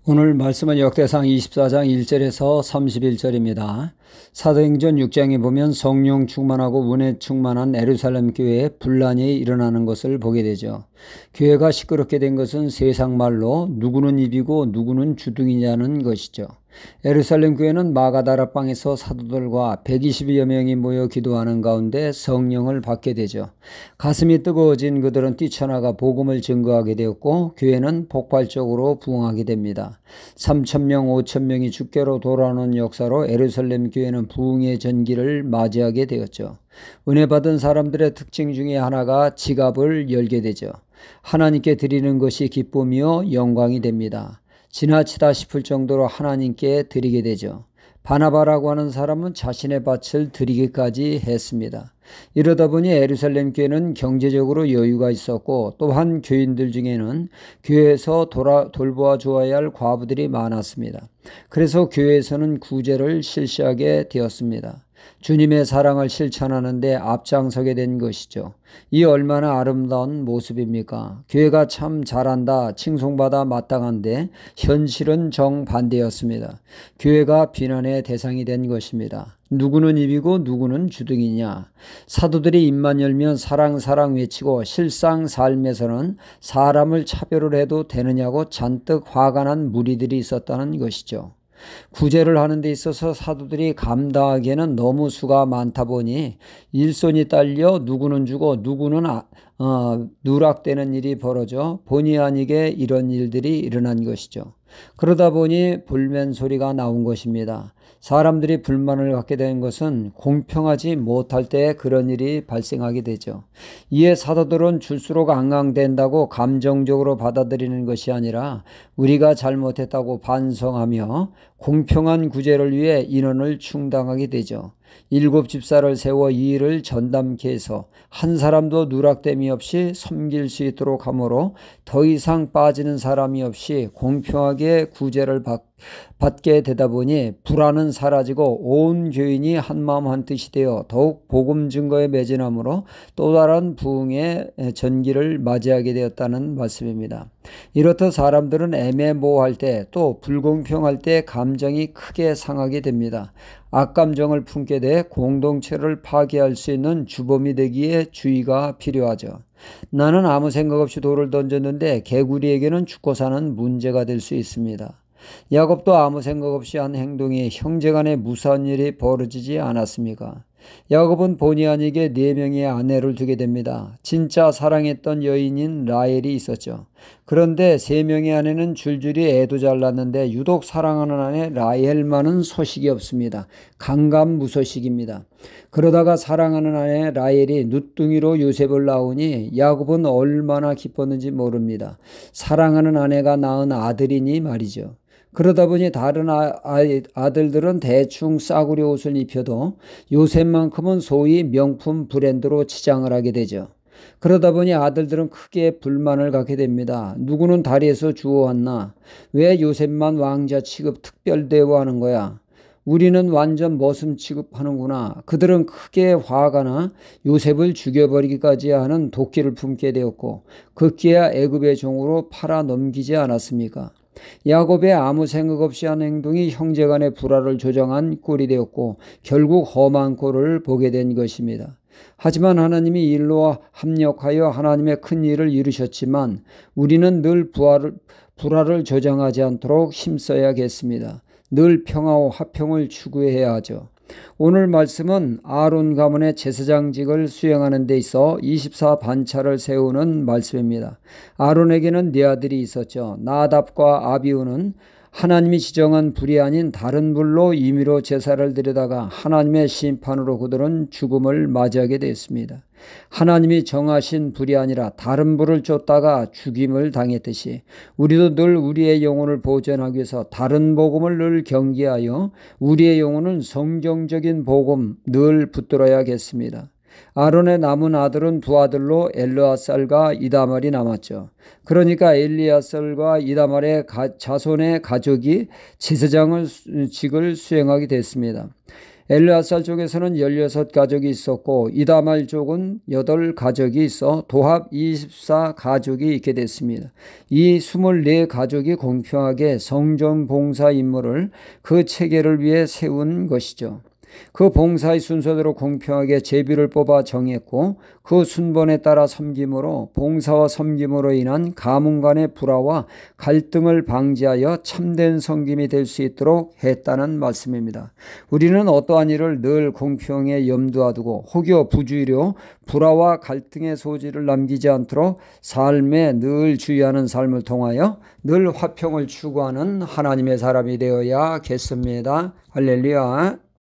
오늘 말씀은 역대상 24장 1절에서 31절입니다. 사도행전 6장에 보면 성령 충만하고 은혜 충만한 예루살렘 교회에 분란이 일어나는 것을 보게 되죠. 교회가 시끄럽게 된 것은 세상 말로 누구는 입이고 누구는 주둥이냐는 것이죠. 예루살렘 교회는 마가다락방에서 사도들과 120여 명이 모여 기도하는 가운데 성령을 받게 되죠. 가슴이 뜨거워진 그들은 뛰쳐나가 복음을 증거하게 되었고 교회는 폭발적으로 부흥하게 됩니다. 3,000명, 5,000명이 주께로 돌아오는 역사로 예루살렘 교회는 부흥의 전기를 맞이하게 되었죠. 은혜 받은 사람들의 특징 중에 하나가 지갑을 열게 되죠. 하나님께 드리는 것이 기쁨이요 영광이 됩니다. 지나치다 싶을 정도로 하나님께 드리게 되죠. 바나바라고 하는 사람은 자신의 밭을 드리기까지 했습니다. 이러다 보니 예루살렘 교회는 경제적으로 여유가 있었고 또한 교인들 중에는 교회에서 돌보아 주어야 할 과부들이 많았습니다. 그래서 교회에서는 구제를 실시하게 되었습니다. 주님의 사랑을 실천하는 데 앞장서게 된 것이죠. 이 얼마나 아름다운 모습입니까? 교회가 참 잘한다, 칭송받아 마땅한데 현실은 정반대였습니다. 교회가 비난의 대상이 된 것입니다. 누구는 입이고 누구는 주둥이냐. 사도들이 입만 열면 사랑 사랑 외치고 실상 삶에서는 사람을 차별을 해도 되느냐고 잔뜩 화가 난 무리들이 있었다는 것이죠. 구제를 하는 데 있어서 사도들이 감당하기에는 너무 수가 많다 보니 일손이 딸려 누구는 주고 누구는 누락되는 일이 벌어져 본의 아니게 이런 일들이 일어난 것이죠. 그러다 보니 불면 소리가 나온 것입니다. 사람들이 불만을 갖게 된 것은 공평하지 못할 때 그런 일이 발생하게 되죠. 이에 사도들은 줄수록 앙앙댄다고 감정적으로 받아들이는 것이 아니라 우리가 잘못했다고 반성하며 공평한 구제를 위해 인원을 충당하게 되죠. 7 집사를 세워 이 일을 전담케 해서 한 사람도 누락됨이 없이 섬길 수 있도록 하므로 더 이상 빠지는 사람이 없이 공평하게 구제를 받게 되다 보니 불안은 사라지고 온 교인이 한마음 한뜻이 되어 더욱 복음 증거에 매진함으로 또 다른 부흥의 전기를 맞이하게 되었다는 말씀입니다. 이렇듯 사람들은 애매모호할 때 또 불공평할 때 감정이 크게 상하게 됩니다. 악감정을 품게 돼 공동체를 파괴할 수 있는 주범이 되기에 주의가 필요하죠. 나는 아무 생각 없이 돌을 던졌는데 개구리에게는 죽고 사는 문제가 될 수 있습니다. 야곱도 아무 생각 없이 한 행동이 형제간에 무사한 일이 벌어지지 않았습니까? 야곱은 본의 아니게 4명의 아내를 두게 됩니다. 진짜 사랑했던 여인인 라헬이 있었죠. 그런데 3명의 아내는 줄줄이 애도 잘 낳는데 유독 사랑하는 아내 라헬만은 소식이 없습니다. 강감무소식입니다. 그러다가 사랑하는 아내 라헬이 누뚱이로 요셉을 낳으니 야곱은 얼마나 기뻤는지 모릅니다. 사랑하는 아내가 낳은 아들이니 말이죠. 그러다 보니 다른 아들들은 대충 싸구려 옷을 입혀도 요셉만큼은 소위 명품 브랜드로 치장을 하게 되죠. 그러다 보니 아들들은 크게 불만을 갖게 됩니다. 누구는 다리에서 주워왔나? 왜 요셉만 왕자 취급 특별 대우하는 거야? 우리는 완전 머슴 취급하는구나. 그들은 크게 화가 나 요셉을 죽여버리기까지 하는 도끼를 품게 되었고 급기야 애굽의 종으로 팔아 넘기지 않았습니까? 야곱의 아무 생각 없이 한 행동이 형제간의 불화를 조장한 꼴이 되었고 결국 험한 꼴을 보게 된 것입니다. 하지만 하나님이 일로 합력하여 하나님의 큰 일을 이루셨지만 우리는 늘 불화를 조장하지 않도록 힘써야겠습니다. 늘 평화와 화평을 추구해야 하죠. 오늘 말씀은 아론 가문의 제사장직을 수행하는 데 있어 24반차를 세우는 말씀입니다. 아론에게는 4아들이 있었죠. 나답과 아비후는 하나님이 지정한 불이 아닌 다른 불로 임의로 제사를 드리다가 하나님의 심판으로 그들은 죽음을 맞이하게 됐습니다. 하나님이 정하신 불이 아니라 다른 불을 쫓다가 죽임을 당했듯이 우리도 늘 우리의 영혼을 보존하기 위해서 다른 복음을 늘 경계하여 우리의 영혼은 성경적인 복음 늘 붙들어야겠습니다. 아론의 남은 아들은 2아들로 엘르아살과 이다말이 남았죠. 그러니까 엘리아살과 이다말의 자손의 가족이 제사장직을 수행하게 됐습니다. 엘르앗살 쪽에서는 16가족이 있었고 이다말 쪽은 8가족이 있어 도합 24가족이 있게 됐습니다. 이 24가족이 공평하게 성전 봉사 임무를 그 체계를 위해 세운 것이죠. 그 봉사의 순서대로 공평하게 제비를 뽑아 정했고 그 순번에 따라 섬김으로 봉사와 섬김으로 인한 가문 간의 불화와 갈등을 방지하여 참된 섬김이 될 수 있도록 했다는 말씀입니다. 우리는 어떠한 일을 늘 공평에 염두에 두고 혹여 부주의로 불화와 갈등의 소지를 남기지 않도록 삶에 늘 주의하는 삶을 통하여 늘 화평을 추구하는 하나님의 사람이 되어야겠습니다. 할렐루야.